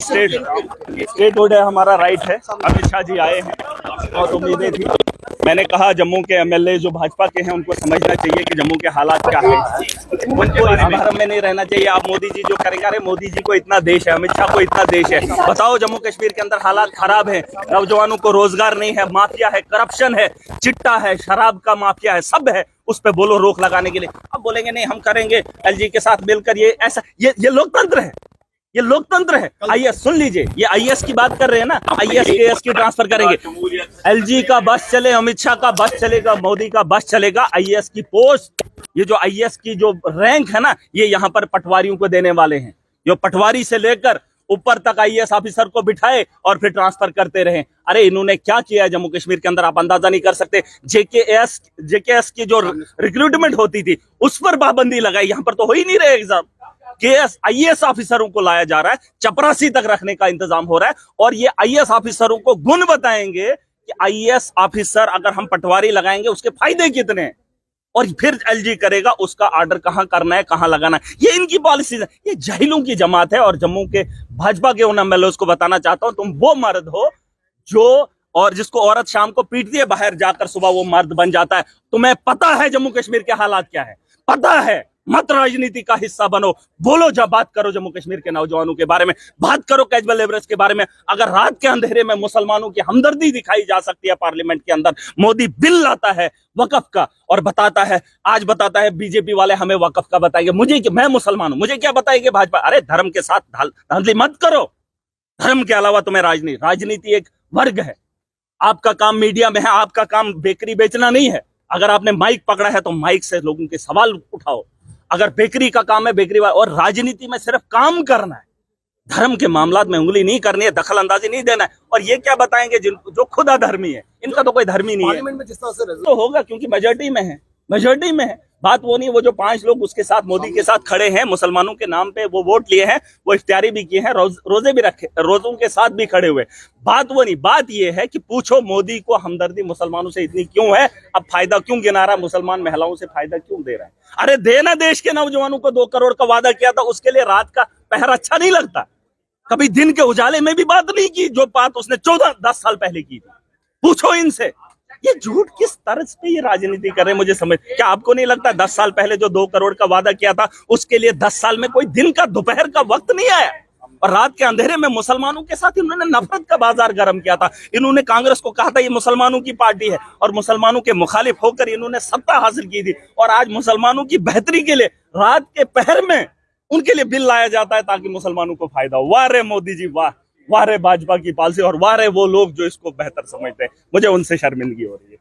Statehood है, हमारा right है। अमित शाह जी आए हैं, बहुत उम्मीदें थी। मैंने कहा जम्मू के एमएलए जो भाजपा के हैं उनको समझना चाहिए कि जम्मू के हालात क्या है, उनको इस भरम में नहीं रहना चाहिए। आप मोदी जी जो करेंगे, अरे मोदी जी को इतना देश है, अमित शाह को इतना देश है, बताओ जम्मू कश्मीर के अंदर हालात खराब है, नौजवानों को रोजगार नहीं है, माफिया है, करप्शन है, चिट्टा है, शराब का माफिया है, सब है। उस पे बोलो रोक लगाने के लिए, अब बोलेंगे नहीं हम करेंगे एलजी के साथ मिलकर, ये ऐसा, ये लोकतंत्र है, ये लोकतंत्र है। आईएएस सुन लीजिए, ये आईएएस की बात कर रहे हैं ना, आईएएस एएस की ट्रांसफर करेंगे। एलजी का बस चले, अमित शाह का बस चलेगा, मोदी का बस चलेगा। आईएएस की पोस्ट, ये जो आईएएस की जो रैंक है ना, ये यहाँ पर पटवारियों को देने वाले हैं। जो पटवारी से लेकर ऊपर तक आईएएस ऑफिसर को बिठाए और फिर ट्रांसफर करते रहे। अरे इन्होंने क्या किया है जम्मू कश्मीर के अंदर, आप अंदाजा नहीं कर सकते। जेकेएस की जो रिक्रूटमेंट होती थी उस पर पाबंदी लगाई, यहाँ पर तो हो ही नहीं रहे एग्जाम। आईएएस ऑफिसरों को लाया जा रहा है, चपरासी तक रखने का इंतजाम हो रहा है, और ये आईएएस ऑफिसरों को गुण बताएंगे कि आईएएस ऑफिसर अगर हम पटवारी लगाएंगे उसके फायदे कितने हैं, और फिर एलजी करेगा उसका ऑर्डर कहां करना है, कहां लगाना है। ये इनकी पॉलिसी है, ये जाहिलों की जमात है। और जम्मू के भाजपा के उन एमएलए को बताना चाहता हूं, तुम वो मर्द हो जो, और जिसको औरत शाम को पीटती है, बाहर जाकर सुबह वो मर्द बन जाता है। तुम्हें पता है जम्मू कश्मीर के हालात क्या है, पता है। मत राजनीति का हिस्सा बनो, बोलो, जब बात करो जम्मू कश्मीर के नौजवानों के बारे में, बात करो कैजुअल लेबरर्स के बारे में। अगर रात के अंधेरे में मुसलमानों की हमदर्दी दिखाई जा सकती है पार्लियामेंट के अंदर, मोदी बिल लाता है वक्फ का और बताता है, आज बताता है बीजेपी वाले हमें वक्फ का बताएंगे, मुझे, मैं मुसलमान हूं, मुझे क्या बताएंगे भाजपा। अरे धर्म के साथ धांधली मत करो, धर्म के अलावा तुम्हें राजनीति एक वर्ग है। आपका काम मीडिया में है, आपका काम बेकरी बेचना नहीं है। अगर आपने माइक पकड़ा है तो माइक से लोगों के सवाल उठाओ। अगर बेकरी का काम है, बेकरी वाला, और राजनीति में सिर्फ काम करना है, धर्म के मामलात में उंगली नहीं करनी है, दखल अंदाजी नहीं देना है। और ये क्या बताएंगे जो खुद अधर्मी है, इनका तो कोई धर्मी नहीं है। में जिस तरह से तो होगा क्योंकि मेजोरिटी में है, मेजोरिटी में है। बात वो नहीं, वो जो 5 लोग उसके साथ मोदी के साथ खड़े हैं, मुसलमानों के नाम पे वो वोट लिए हैं, वो इफ्तारी भी किए हैं, रोजे भी रखे, रोजों के साथ भी खड़े हुए। बात वो नहीं, बात ये है कि पूछो मोदी को हमदर्दी मुसलमानों से इतनी क्यों है, अब फायदा क्यों गिना रहा, मुसलमान महिलाओं से फायदा क्यों दे रहा है। अरे देना, देश के नौजवानों को 2 करोड़ का वादा किया था, उसके लिए रात का पहर अच्छा नहीं लगता। कभी दिन के उजाले में भी बात नहीं की, जो बात उसने 14-10 साल पहले की थी। पूछो इनसे, ये झूठ किस तर्ज पे ये राजनीति कर रहे हैं, मुझे समझ। क्या आपको नहीं लगता 10 साल पहले जो 2 करोड़ का वादा किया था, उसके लिए 10 साल में कोई दिन का दोपहर का वक्त नहीं आया, और रात के अंधेरे में मुसलमानों के साथ इन्होंने नफरत का बाजार गर्म किया था। इन्होंने कांग्रेस को कहा था ये मुसलमानों की पार्टी है, और मुसलमानों के मुखालिफ होकर इन्होंने सत्ता हासिल की थी। और आज मुसलमानों की बेहतरी के लिए रात के पहर में उनके लिए बिल लाया जाता है ताकि मुसलमानों को फायदा हो। वाह रे मोदी जी, वाह, वाह रे भाजपा की पॉलिसी, और वाह रे वो लोग जो इसको बेहतर समझते हैं। मुझे उनसे शर्मिंदगी हो रही है।